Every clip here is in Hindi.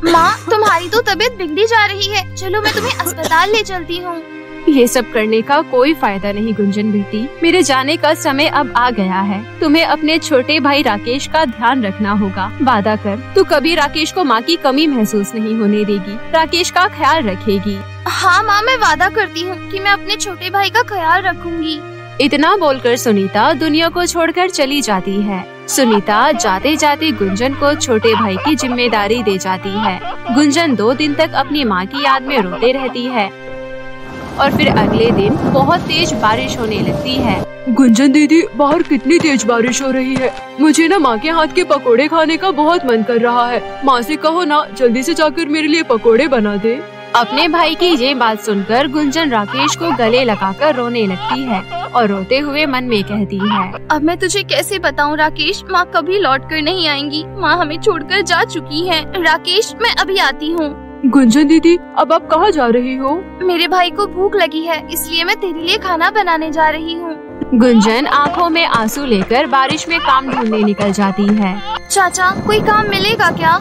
माँ, तुम्हारी तो तबीयत बिगड़ी जा रही है, चलो मैं तुम्हें अस्पताल ले चलती हूँ। ये सब करने का कोई फायदा नहीं गुंजन बेटी, मेरे जाने का समय अब आ गया है। तुम्हें अपने छोटे भाई राकेश का ध्यान रखना होगा। वादा कर, तू कभी राकेश को माँ की कमी महसूस नहीं होने देगी, राकेश का ख्याल रखेगी। हाँ माँ, मैं वादा करती हूँ कि मैं अपने छोटे भाई का ख्याल रखूंगी। इतना बोलकर सुनीता दुनिया को छोड़कर चली जाती है। सुनीता जाते जाते गुंजन को छोटे भाई की जिम्मेदारी दे जाती है। गुंजन 2 दिन तक अपनी माँ की याद में रोते रहती है और फिर अगले दिन बहुत तेज बारिश होने लगती है। गुंजन दीदी, बाहर कितनी तेज बारिश हो रही है। मुझे ना माँ के हाथ के पकोड़े खाने का बहुत मन कर रहा है। माँ से कहो ना जल्दी से जाकर मेरे लिए पकोड़े बना दे। अपने भाई की ये बात सुनकर गुंजन राकेश को गले लगाकर रोने लगती है और रोते हुए मन में कहती है, अब मैं तुझे कैसे बताऊं राकेश, माँ कभी लौट कर नहीं आएंगी। माँ हमें छोड़कर जा चुकी है। राकेश, मैं अभी आती हूँ। गुंजन दीदी, अब आप कहाँ जा रही हो? मेरे भाई को भूख लगी है, इसलिए मैं तेरे लिए खाना बनाने जा रही हूँ। गुंजन आँखों में आंसू लेकर बारिश में काम ढूंढने निकल जाती है। चाचा, कोई काम मिलेगा क्या?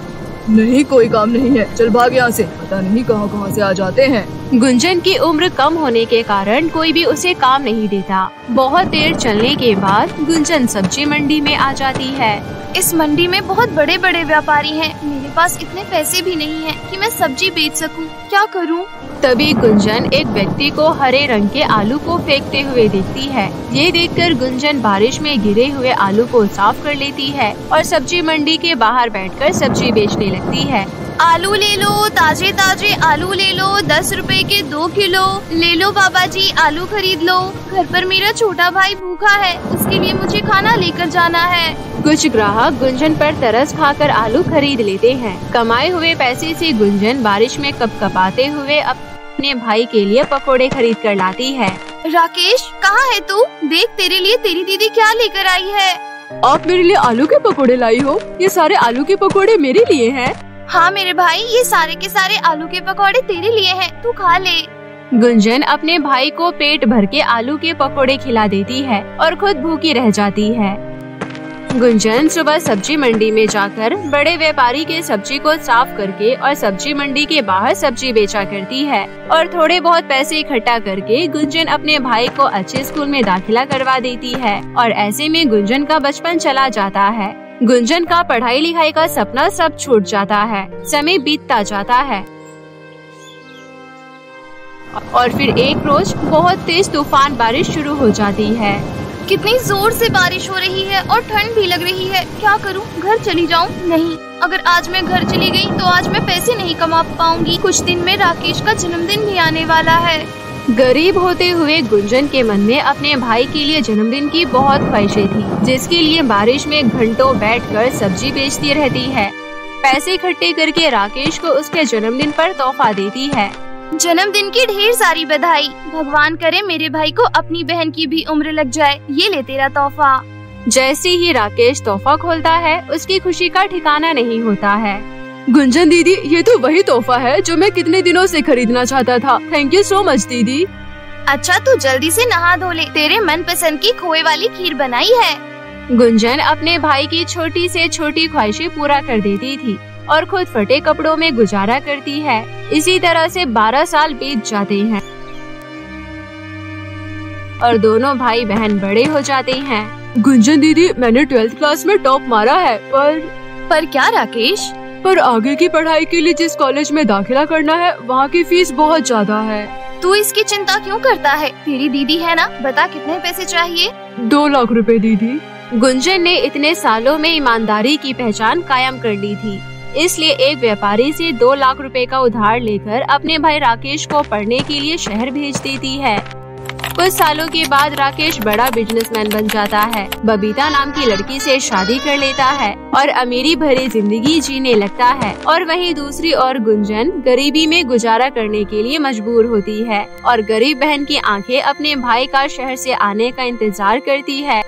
नहीं, कोई काम नहीं है, चल भाग यहाँ से। पता नहीं कहाँ से आ जाते हैं। गुंजन की उम्र कम होने के कारण कोई भी उसे काम नहीं देता। बहुत देर चलने के बाद गुंजन सब्जी मंडी में आ जाती है। इस मंडी में बहुत बड़े बड़े व्यापारी हैं। मेरे पास इतने पैसे भी नहीं हैं कि मैं सब्जी बेच सकूं। क्या करूं? तभी गुंजन एक व्यक्ति को हरे रंग के आलू को फेंकते हुए देखती है। ये देखकर गुंजन बारिश में गिरे हुए आलू को साफ कर लेती है और सब्जी मंडी के बाहर बैठकर सब्जी बेचने लगती है। आलू ले लो, ताजे ताजे आलू ले लो, 10 रुपए के 2 किलो। ले लो बाबा जी, आलू खरीद लो। घर पर मेरा छोटा भाई भूखा है, उसके लिए मुझे खाना लेकर जाना है। कुछ ग्राहक गुंजन पर तरस खाकर आलू खरीद लेते हैं। कमाए हुए पैसे से गुंजन बारिश में कपकपाते हुए अपने भाई के लिए पकोड़े खरीद कर लाती है। राकेश, कहाँ है तू? देख, तेरे लिए तेरी दीदी क्या लेकर आई है। आप मेरे लिए आलू के पकोड़े लाई हो? ये सारे आलू के पकोड़े मेरे लिए हैं। हाँ मेरे भाई, ये सारे के सारे आलू के पकौड़े तेरे लिए हैं, तू खा ले। गुंजन अपने भाई को पेट भर के आलू के पकोड़े खिला देती है और खुद भूखी रह जाती है। गुंजन सुबह सब्जी मंडी में जाकर बड़े व्यापारी के सब्जी को साफ करके और सब्जी मंडी के बाहर सब्जी बेचा करती है और थोड़े बहुत पैसे इकट्ठा करके गुंजन अपने भाई को अच्छे स्कूल में दाखिला करवा देती है और ऐसे में गुंजन का बचपन चला जाता है। गुंजन का पढ़ाई लिखाई का सपना सब छूट जाता है। समय बीतता जाता है और फिर एक रोज बहुत तेज तूफान बारिश शुरू हो जाती है। कितनी जोर से बारिश हो रही है और ठंड भी लग रही है। क्या करूं? घर चली जाऊं? नहीं, अगर आज मैं घर चली गई तो आज मैं पैसे नहीं कमा पाऊंगी। कुछ दिन में राकेश का जन्मदिन भी आने वाला है। गरीब होते हुए गुंजन के मन में अपने भाई के लिए जन्मदिन की बहुत ख्वाहिशें थी, जिसके लिए बारिश में घंटों बैठकर सब्जी बेचती रहती है। पैसे इकट्ठे करके राकेश को उसके जन्मदिन पर तोहफा देती है। जन्मदिन की ढेर सारी बधाई। भगवान करे मेरे भाई को अपनी बहन की भी उम्र लग जाए। ये ले तेरा तोहफा। जैसे ही राकेश तोहफा खोलता है, उसकी खुशी का ठिकाना नहीं होता है। गुंजन दीदी, ये तो वही तोहफा है जो मैं कितने दिनों से खरीदना चाहता था। थैंक यू सो मच दीदी। अच्छा, तू जल्दी से नहा धो ले, तेरे मनपसंद की खोए वाली खीर बनाई है। गुंजन अपने भाई की छोटी से छोटी ख्वाहिशें पूरा कर देती थी और खुद फटे कपड़ों में गुजारा करती है। इसी तरह से 12 साल बीत जाते हैं और दोनों भाई बहन बड़े हो जाते हैं। गुंजन दीदी, मैंने 12th क्लास में टॉप मारा है, पर क्या राकेश? पर आगे की पढ़ाई के लिए जिस कॉलेज में दाखिला करना है, वहाँ की फीस बहुत ज्यादा है। तू इसकी चिंता क्यों करता है? तेरी दीदी है ना, बता कितने पैसे चाहिए? 2 लाख रुपए दीदी। गुंजन ने इतने सालों में ईमानदारी की पहचान कायम कर ली थी, इसलिए एक व्यापारी से 2 लाख रुपए का उधार लेकर अपने भाई राकेश को पढ़ने के लिए शहर भेज देती है। कुछ सालों के बाद राकेश बड़ा बिजनेसमैन बन जाता है, बबीता नाम की लड़की से शादी कर लेता है और अमीरी भरी जिंदगी जीने लगता है। और वहीं दूसरी ओर गुंजन गरीबी में गुजारा करने के लिए मजबूर होती है और गरीब बहन की आंखें अपने भाई का शहर से आने का इंतजार करती है।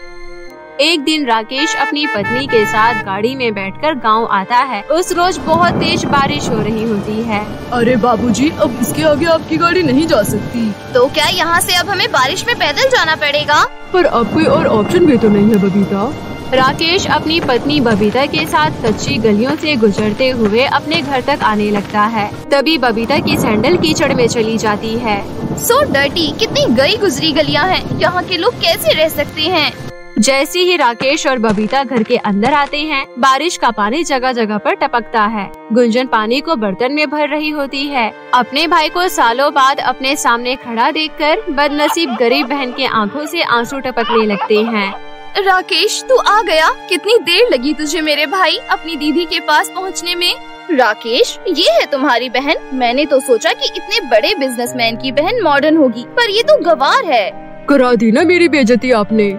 एक दिन राकेश अपनी पत्नी के साथ गाड़ी में बैठकर गांव आता है। उस रोज बहुत तेज बारिश हो रही होती है। अरे बाबूजी, अब इसके आगे आपकी गाड़ी नहीं जा सकती। तो क्या यहाँ से अब हमें बारिश में पैदल जाना पड़ेगा? पर अब कोई और ऑप्शन भी तो नहीं है बबीता। राकेश अपनी पत्नी बबीता के साथ कच्ची गलियों से गुजरते हुए अपने घर तक आने लगता है। तभी बबीता की सैंडल कीचड़ में चली जाती है। सो डर्टी, कितनी गई गुजरी गलियां हैं। यहाँ के लोग कैसे रह सकते हैं। जैसे ही राकेश और बबीता घर के अंदर आते हैं, बारिश का पानी जगह जगह पर टपकता है। गुंजन पानी को बर्तन में भर रही होती है। अपने भाई को सालों बाद अपने सामने खड़ा देखकर बदनसीब गरीब बहन के आंखों से आंसू टपकने लगते हैं। राकेश, तू आ गया। कितनी देर लगी तुझे मेरे भाई अपनी दीदी के पास पहुँचने में। राकेश, ये है तुम्हारी बहन। मैंने तो सोचा कि इतने बड़े बिजनेसमैन की बहन मॉडर्न होगी, पर ये तो गंवार है। करा दी ना मेरी बेइज्जती आपने।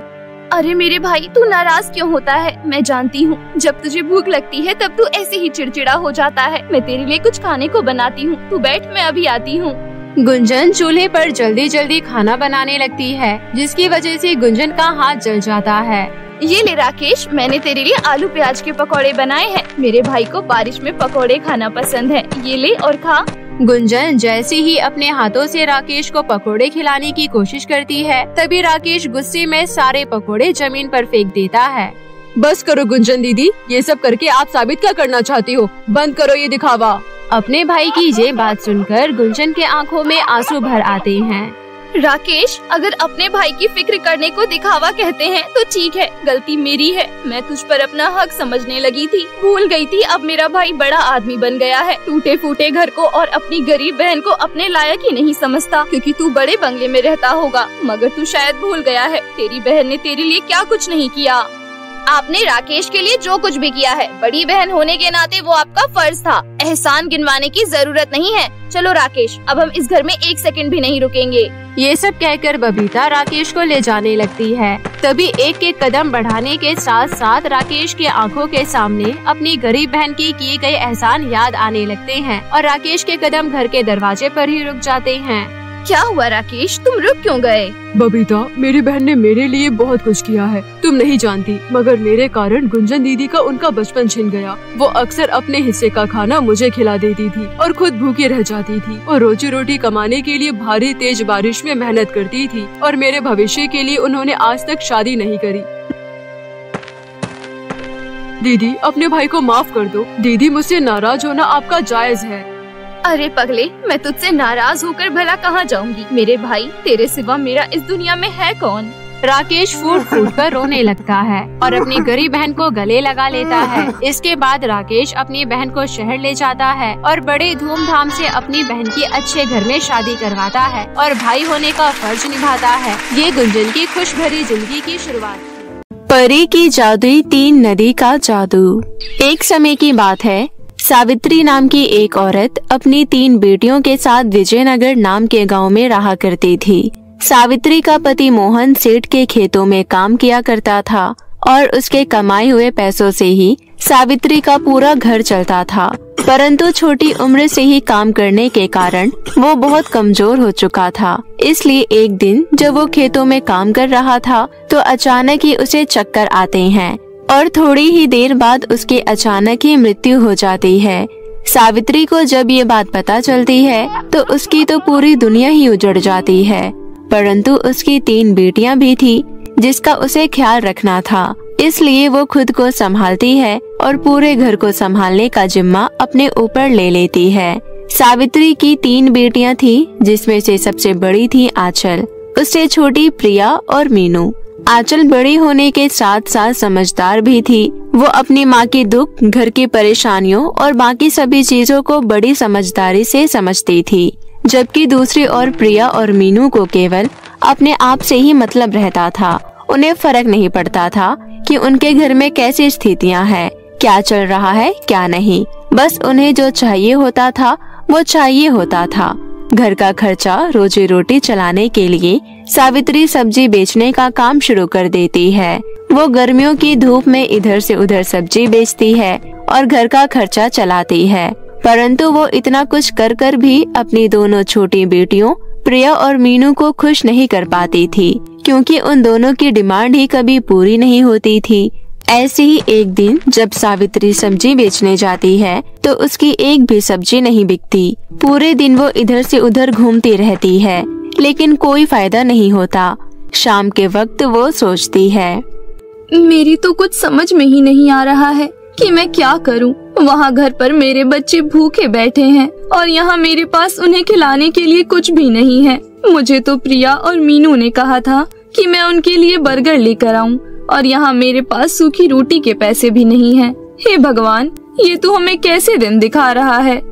अरे मेरे भाई, तू नाराज क्यों होता है। मैं जानती हूँ, जब तुझे भूख लगती है तब तू ऐसे ही चिड़चिड़ा हो जाता है। मैं तेरे लिए कुछ खाने को बनाती हूँ, तू बैठ, मैं अभी आती हूँ। गुंजन चूल्हे पर जल्दी जल्दी खाना बनाने लगती है, जिसकी वजह से गुंजन का हाथ जल जाता है। ये ले राकेश, मैंने तेरे लिए आलू प्याज के पकौड़े बनाए हैं। मेरे भाई को बारिश में पकौड़े खाना पसंद है। ये ले और खा। गुंजन जैसे ही अपने हाथों से राकेश को पकोड़े खिलाने की कोशिश करती है, तभी राकेश गुस्से में सारे पकोड़े जमीन पर फेंक देता है। बस करो गुंजन दीदी, ये सब करके आप साबित क्या करना चाहती हो। बंद करो ये दिखावा। अपने भाई की ये बात सुनकर गुंजन के आंखों में आंसू भर आते हैं। राकेश, अगर अपने भाई की फिक्र करने को दिखावा कहते हैं तो ठीक है, गलती मेरी है। मैं तुझ पर अपना हक समझने लगी थी, भूल गई थी अब मेरा भाई बड़ा आदमी बन गया है। टूटे फूटे घर को और अपनी गरीब बहन को अपने लायक ही नहीं समझता, क्योंकि तू बड़े बंगले में रहता होगा। मगर तू शायद भूल गया है, तेरी बहन ने तेरे लिए क्या कुछ नहीं किया। आपने राकेश के लिए जो कुछ भी किया है, बड़ी बहन होने के नाते वो आपका फर्ज था। एहसान गिनवाने की जरूरत नहीं है। चलो राकेश, अब हम इस घर में एक सेकंड भी नहीं रुकेंगे। ये सब कहकर बबीता राकेश को ले जाने लगती है। तभी एक एक कदम बढ़ाने के साथ साथ राकेश के आंखों के सामने अपनी गरीब बहन की किए गए एहसान याद आने लगते हैं और राकेश के कदम घर के दरवाजे पर ही रुक जाते हैं। क्या हुआ राकेश, तुम रुक क्यों गए। बबीता, मेरी बहन ने मेरे लिए बहुत कुछ किया है, तुम नहीं जानती। मगर मेरे कारण गुंजन दीदी का उनका बचपन छिन गया। वो अक्सर अपने हिस्से का खाना मुझे खिला देती थी और खुद भूखी रह जाती थी। और रोजी रोटी कमाने के लिए भारी तेज बारिश में मेहनत करती थी और मेरे भविष्य के लिए उन्होंने आज तक शादी नहीं करी। दीदी, अपने भाई को माफ कर दो। दीदी, मुझसे नाराज होना आपका जायज है। अरे पगले, मैं तुझसे नाराज होकर भला कहाँ जाऊंगी। मेरे भाई, तेरे सिवा मेरा इस दुनिया में है कौन। राकेश फूट फूट कर रोने लगता है और अपनी गरीब बहन को गले लगा लेता है। इसके बाद राकेश अपनी बहन को शहर ले जाता है और बड़े धूमधाम से अपनी बहन की अच्छे घर में शादी करवाता है और भाई होने का फर्ज निभाता है। ये गुंजन की खुश भरी जिंदगी की शुरुआत। परी की जादुई 3 नदी का जादू। एक समय की बात है, सावित्री नाम की एक औरत अपनी 3 बेटियों के साथ विजयनगर नाम के गांव में रहा करती थी। सावित्री का पति मोहन सेठ के खेतों में काम किया करता था और उसके कमाए हुए पैसों से ही सावित्री का पूरा घर चलता था। परंतु छोटी उम्र से ही काम करने के कारण वो बहुत कमजोर हो चुका था। इसलिए एक दिन जब वो खेतों में काम कर रहा था तो अचानक ही उसे चक्कर आते हैं और थोड़ी ही देर बाद उसकी अचानक ही मृत्यु हो जाती है। सावित्री को जब ये बात पता चलती है तो उसकी तो पूरी दुनिया ही उजड़ जाती है। परंतु उसकी 3 बेटियां भी थी जिसका उसे ख्याल रखना था। इसलिए वो खुद को संभालती है और पूरे घर को संभालने का जिम्मा अपने ऊपर ले लेती है। सावित्री की 3 बेटियां थी, जिसमें से सबसे बड़ी थी आंचल, उससे छोटी प्रिया और मीनू। आंचल बड़ी होने के साथ साथ समझदार भी थी। वो अपनी माँ के दुख, घर की परेशानियों और बाकी सभी चीजों को बड़ी समझदारी से समझती थी। जबकि दूसरी ओर प्रिया और मीनू को केवल अपने आप से ही मतलब रहता था। उन्हें फर्क नहीं पड़ता था कि उनके घर में कैसी स्थितियाँ हैं, क्या चल रहा है क्या नहीं। बस उन्हें जो चाहिए होता था वो चाहिए होता था। घर का खर्चा, रोजी रोटी चलाने के लिए सावित्री सब्जी बेचने का काम शुरू कर देती है। वो गर्मियों की धूप में इधर से उधर सब्जी बेचती है और घर का खर्चा चलाती है। परंतु वो इतना कुछ कर कर भी अपनी दोनों छोटी बेटियों प्रिया और मीनू को खुश नहीं कर पाती थी, क्योंकि उन दोनों की डिमांड ही कभी पूरी नहीं होती थी। ऐसे ही एक दिन जब सावित्री सब्जी बेचने जाती है तो उसकी एक भी सब्जी नहीं बिकती। पूरे दिन वो इधर से उधर घूमती रहती है, लेकिन कोई फायदा नहीं होता। शाम के वक्त वो सोचती है, मेरी तो कुछ समझ में ही नहीं आ रहा है कि मैं क्या करूं। वहाँ घर पर मेरे बच्चे भूखे बैठे हैं और यहाँ मेरे पास उन्हें खिलाने के लिए कुछ भी नहीं है। मुझे तो प्रिया और मीनू ने कहा था कि मैं उनके लिए बर्गर लेकर आऊं और यहाँ मेरे पास सूखी रोटी के पैसे भी नहीं हैं। हे भगवान, ये तो हमें कैसे दिन दिखा रहा है।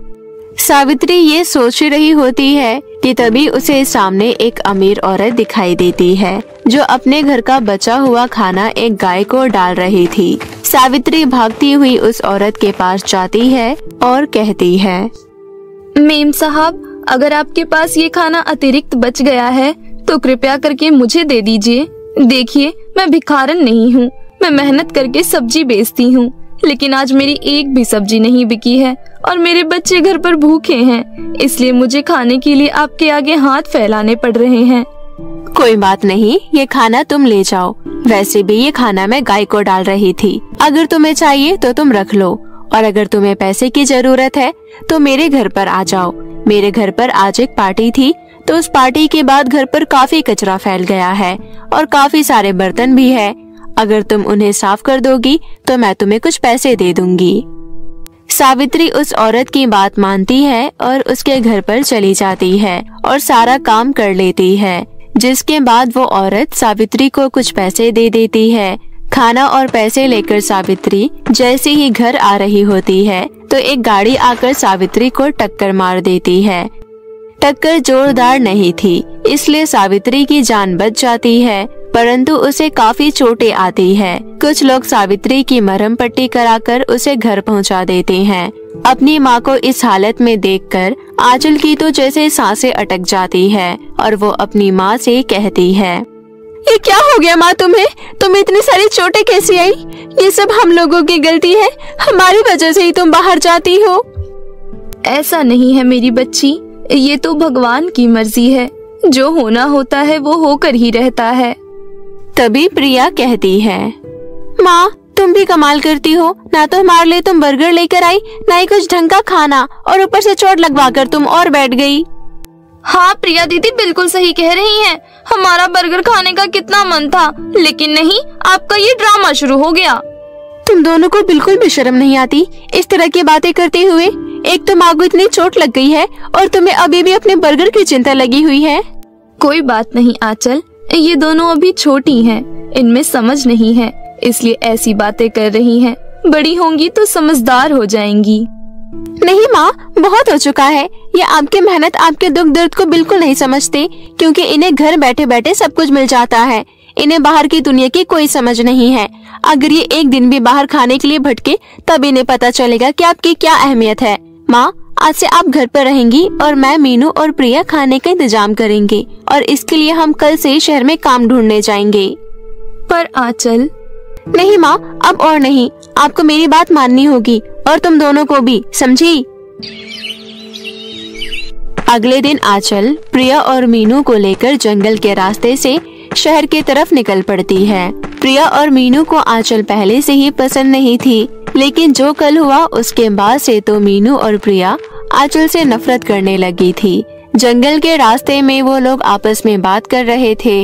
सावित्री ये सोच रही होती है कि तभी उसे सामने एक अमीर औरत दिखाई देती है जो अपने घर का बचा हुआ खाना एक गाय को डाल रही थी। सावित्री भागती हुई उस औरत के पास जाती है और कहती है, मेम साहब, अगर आपके पास ये खाना अतिरिक्त बच गया है तो कृपया करके मुझे दे दीजिए। देखिए, मैं भिखारन नहीं हूँ, मैं मेहनत करके सब्जी बेचती हूँ, लेकिन आज मेरी एक भी सब्जी नहीं बिकी है और मेरे बच्चे घर पर भूखे हैं, इसलिए मुझे खाने के लिए आपके आगे हाथ फैलाने पड़ रहे हैं। कोई बात नहीं, ये खाना तुम ले जाओ। वैसे भी ये खाना मैं गाय को डाल रही थी। अगर तुम्हें चाहिए तो तुम रख लो, और अगर तुम्हें पैसे की जरूरत है तो मेरे घर पर आ जाओ। मेरे घर पर आज एक पार्टी थी, तो उस पार्टी के बाद घर पर काफी कचरा फैल गया है और काफी सारे बर्तन भी है। अगर तुम उन्हें साफ कर दोगी तो मैं तुम्हें कुछ पैसे दे दूंगी। सावित्री उस औरत की बात मानती है और उसके घर पर चली जाती है और सारा काम कर लेती है, जिसके बाद वो औरत सावित्री को कुछ पैसे दे देती है। खाना और पैसे लेकर सावित्री जैसे ही घर आ रही होती है तो एक गाड़ी आकर सावित्री को टक्कर मार देती है। टक्कर जोरदार नहीं थी, इसलिए सावित्री की जान बच जाती है, परंतु उसे काफी चोटें आती है। कुछ लोग सावित्री की मरहम पट्टी कराकर उसे घर पहुंचा देते हैं। अपनी माँ को इस हालत में देखकर आंचल की तो जैसे सांसें अटक जाती है और वो अपनी माँ से कहती है, ये क्या हो गया माँ तुम्हें? तुम्हें इतनी सारी चोटें कैसी आई? ये सब हम लोगों की गलती है, हमारी वजह से ही तुम बाहर जाती हो। ऐसा नहीं है मेरी बच्ची, ये तो भगवान की मर्जी है, जो होना होता है वो होकर ही रहता है। तभी प्रिया कहती है, माँ तुम भी कमाल करती हो, ना तो हमारे लिए तुम बर्गर लेकर आई, ना ही कुछ ढंग का खाना, और ऊपर से चोट लगवाकर तुम और बैठ गई। हाँ प्रिया दीदी बिल्कुल सही कह रही हैं। हमारा बर्गर खाने का कितना मन था, लेकिन नहीं, आपका ये ड्रामा शुरू हो गया। तुम दोनों को बिल्कुल भी शर्म नहीं आती इस तरह की बातें करते हुए। एक तो माँ को इतनी चोट लग गई है और तुम्हें अभी भी अपने बर्गर की चिंता लगी हुई है। कोई बात नहीं आंचल, ये दोनों अभी छोटी हैं, इनमें समझ नहीं है, इसलिए ऐसी बातें कर रही हैं। बड़ी होंगी तो समझदार हो जाएंगी। नहीं माँ, बहुत हो चुका है। ये आपकी मेहनत आपके दुख दर्द को बिल्कुल नहीं समझते, क्योंकि इन्हें घर बैठे बैठे सब कुछ मिल जाता है। इन्हें बाहर की दुनिया की कोई समझ नहीं है। अगर ये एक दिन भी बाहर खाने के लिए भटके तब इन्हें पता चलेगा कि आपकी क्या अहमियत है। माँ, आज से आप घर पर रहेंगी और मैं, मीनू और प्रिया खाने का इंतजाम करेंगे, और इसके लिए हम कल से शहर में काम ढूंढने जाएंगे। पर आंचल। नहीं माँ, अब और नहीं, आपको मेरी बात माननी होगी, और तुम दोनों को भी, समझी? अगले दिन आंचल प्रिया और मीनू को लेकर जंगल के रास्ते से शहर की तरफ निकल पड़ती है। प्रिया और मीनू को आंचल पहले से ही पसंद नहीं थी, लेकिन जो कल हुआ उसके बाद से तो मीनू और प्रिया आंचल से नफरत करने लगी थी। जंगल के रास्ते में वो लोग आपस में बात कर रहे थे।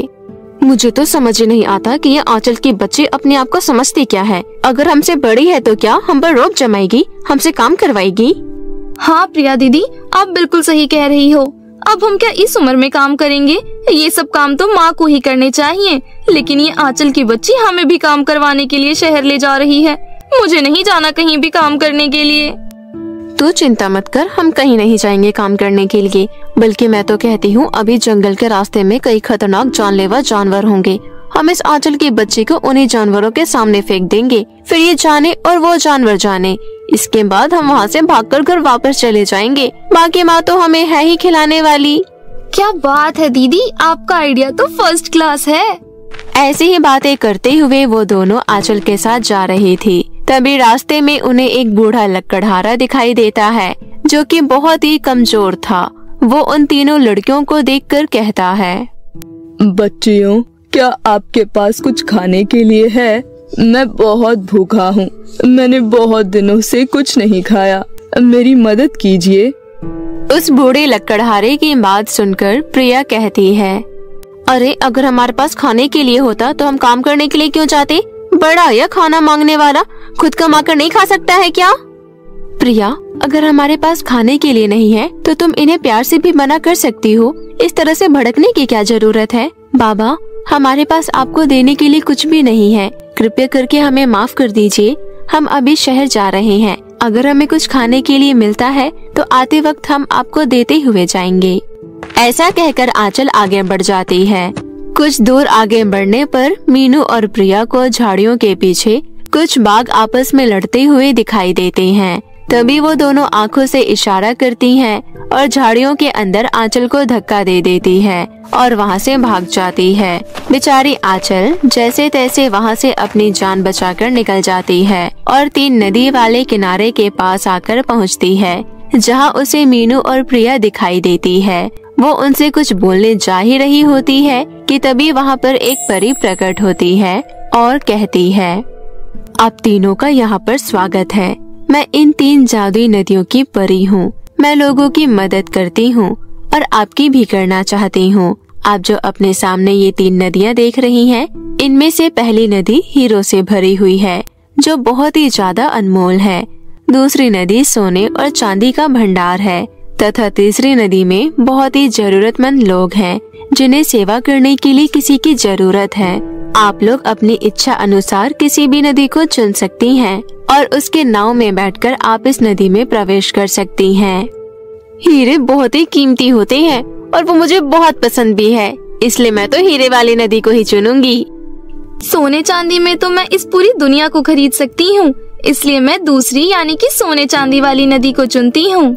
मुझे तो समझ ही नहीं आता कि ये आंचल की बच्ची अपने आप को समझती क्या है। अगर हमसे बड़ी है तो क्या हम पर रोब जमाएगी, हमसे काम करवाएगी? हाँ प्रिया दीदी, आप बिल्कुल सही कह रही हो। अब हम क्या इस उम्र में काम करेंगे? ये सब काम तो माँ को ही करने चाहिए, लेकिन ये आंचल की बच्ची हमें भी काम करवाने के लिए शहर ले जा रही है। मुझे नहीं जाना कहीं भी काम करने के लिए। तू चिंता मत कर, हम कहीं नहीं जाएंगे काम करने के लिए। बल्कि मैं तो कहती हूँ अभी जंगल के रास्ते में कई खतरनाक जानलेवा जानवर होंगे। हम इस आंचल की बच्ची को उन्हीं जानवरों के सामने फेंक देंगे, फिर ये जाने और वो जानवर जाने। इसके बाद हम वहाँ से भागकर घर वापस चले जाएंगे। बाकी माँ तो हमें है ही खिलाने वाली। क्या बात है दीदी, आपका आइडिया तो फर्स्ट क्लास है। ऐसी ही बातें करते हुए वो दोनों आंचल के साथ जा रही थी। तभी रास्ते में उन्हें एक बूढ़ा लकड़हारा दिखाई देता है जो कि बहुत ही कमजोर था। वो उन तीनों लड़कियों को देखकर कहता है, बच्चियों, क्या आपके पास कुछ खाने के लिए है? मैं बहुत भूखा हूँ, मैंने बहुत दिनों से कुछ नहीं खाया, मेरी मदद कीजिए। उस बूढ़े लकड़हारे की बात सुनकर प्रिया कहती है, अरे अगर हमारे पास खाने के लिए होता तो हम काम करने के लिए क्यों जाते? बड़ा या खाना मांगने वाला, खुद कमा कर नहीं खा सकता है क्या? प्रिया, अगर हमारे पास खाने के लिए नहीं है तो तुम इन्हें प्यार से भी मना कर सकती हो। इस तरह से भड़कने की क्या जरूरत है? बाबा, हमारे पास आपको देने के लिए कुछ भी नहीं है, कृपया करके हमें माफ कर दीजिए। हम अभी शहर जा रहे हैं, अगर हमें कुछ खाने के लिए मिलता है तो आते वक्त हम आपको देते हुए जाएंगे। ऐसा कहकर आंचल आगे बढ़ जाती है। कुछ दूर आगे बढ़ने पर मीनू और प्रिया को झाड़ियों के पीछे कुछ बाघ आपस में लड़ते हुए दिखाई देते हैं। तभी वो दोनों आंखों से इशारा करती हैं और झाड़ियों के अंदर आंचल को धक्का दे देती है और वहाँ से भाग जाती है। बेचारी आंचल जैसे तैसे वहाँ से अपनी जान बचाकर निकल जाती है और 3 नदी वाले किनारे के पास आकर पहुँचती है, जहाँ उसे मीनू और प्रिया दिखाई देती है। वो उनसे कुछ बोलने जा ही रही होती है कि तभी वहाँ पर एक परी प्रकट होती है और कहती है, आप तीनों का यहाँ पर स्वागत है। मैं इन 3 जादुई नदियों की परी हूँ। मैं लोगों की मदद करती हूँ और आपकी भी करना चाहती हूँ। आप जो अपने सामने ये 3 नदियाँ देख रही हैं, इनमें से पहली नदी हीरो से भरी हुई है, जो बहुत ही ज्यादा अनमोल है। दूसरी नदी सोने और चांदी का भंडार है तथा तीसरी नदी में बहुत ही जरूरतमंद लोग हैं, जिन्हें सेवा करने के लिए किसी की जरूरत है। आप लोग अपनी इच्छा अनुसार किसी भी नदी को चुन सकती हैं और उसके नाव में बैठकर आप इस नदी में प्रवेश कर सकती हैं। हीरे बहुत ही कीमती होते हैं और वो मुझे बहुत पसंद भी है, इसलिए मैं तो हीरे वाली नदी को ही चुनूंगी। सोने चांदी में तो मैं इस पूरी दुनिया को खरीद सकती हूँ, इसलिए मैं दूसरी यानी कि सोने चांदी वाली नदी को चुनती हूँ।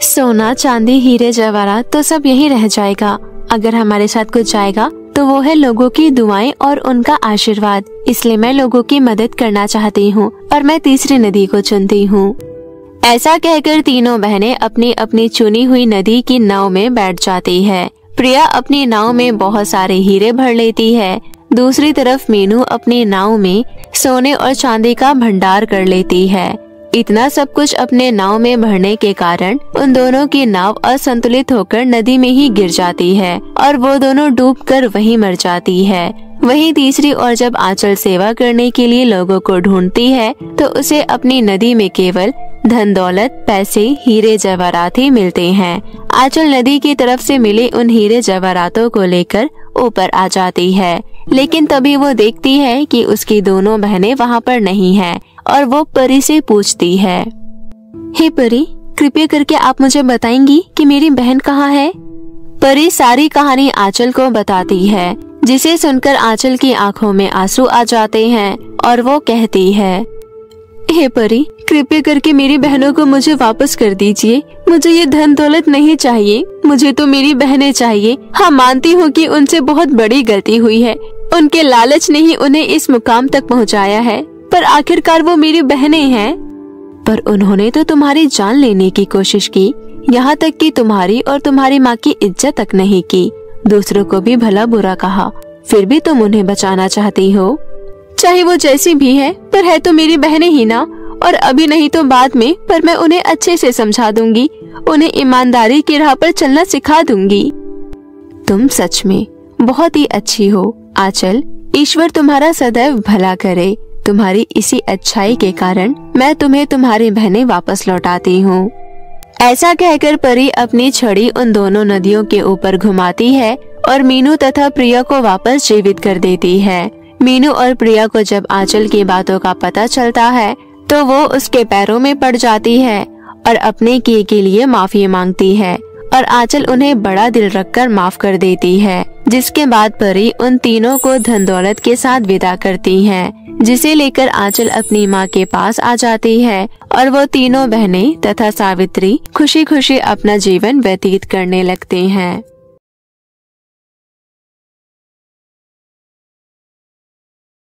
सोना, चांदी, हीरे जवाहरात तो सब यहीं रह जाएगा। अगर हमारे साथ कुछ जाएगा तो वो है लोगों की दुआएं और उनका आशीर्वाद। इसलिए मैं लोगों की मदद करना चाहती हूँ और मैं तीसरी नदी को चुनती हूँ। ऐसा कहकर तीनों बहनें अपनी अपनी चुनी हुई नदी की नाव में बैठ जाती है। प्रिया अपनी नाव में बहुत सारे हीरे भर लेती है। दूसरी तरफ मीनू अपनी नाव में सोने और चांदी का भंडार कर लेती है। इतना सब कुछ अपने नाव में भरने के कारण उन दोनों की नाव असंतुलित होकर नदी में ही गिर जाती है और वो दोनों डूबकर वहीं मर जाती है। वहीं तीसरी ओर जब आंचल सेवा करने के लिए लोगों को ढूंढती है तो उसे अपनी नदी में केवल धन दौलत, पैसे, हीरे जवाहरात ही मिलते हैं। आंचल नदी की तरफ से मिले उन हीरे जवाहरातों को लेकर ऊपर आ जाती है, लेकिन तभी वो देखती है कि उसकी दोनों बहनें वहाँ पर नहीं हैं और वो परी से पूछती है, हे परी, कृपया करके आप मुझे बताएंगी कि मेरी बहन कहाँ है? परी सारी कहानी आंचल को बताती है, जिसे सुनकर आंचल की आंखों में आंसू आ जाते हैं और वो कहती है, हे परी, कृपया करके मेरी बहनों को मुझे वापस कर दीजिए। मुझे ये धन दौलत नहीं चाहिए, मुझे तो मेरी बहनें चाहिए। हाँ, मानती हूँ कि उनसे बहुत बड़ी गलती हुई है, उनके लालच ने ही उन्हें इस मुकाम तक पहुँचाया है, पर आखिरकार वो मेरी बहनें हैं। पर उन्होंने तो तुम्हारी जान लेने की कोशिश की, यहाँ तक कि तुम्हारी और तुम्हारी माँ की इज्जत तक नहीं की, दूसरों को भी भला बुरा कहा, फिर भी तुम उन्हें बचाना चाहती हो। चाहे वो जैसी भी है, पर है तो मेरी बहनें ही ना, और अभी नहीं तो बाद में, पर मैं उन्हें अच्छे से समझा दूंगी, उन्हें ईमानदारी की राह पर चलना सिखा दूंगी। तुम सच में बहुत ही अच्छी हो आंचल, ईश्वर तुम्हारा सदैव भला करे। तुम्हारी इसी अच्छाई के कारण मैं तुम्हें तुम्हारी बहनें वापस लौटाती हूँ। ऐसा कहकर परी अपनी छड़ी उन दोनों नदियों के ऊपर घुमाती है और मीनू तथा प्रिया को वापस जीवित कर देती है। मीनू और प्रिया को जब आंचल की बातों का पता चलता है तो वो उसके पैरों में पड़ जाती है और अपने किए के लिए माफी मांगती है और आंचल उन्हें बड़ा दिल रखकर माफ कर देती है, जिसके बाद परी उन तीनों को धन दौलत के साथ विदा करती है, जिसे लेकर आंचल अपनी माँ के पास आ जाती है और वो तीनों बहनें तथा सावित्री खुशी खुशी अपना जीवन व्यतीत करने लगते हैं।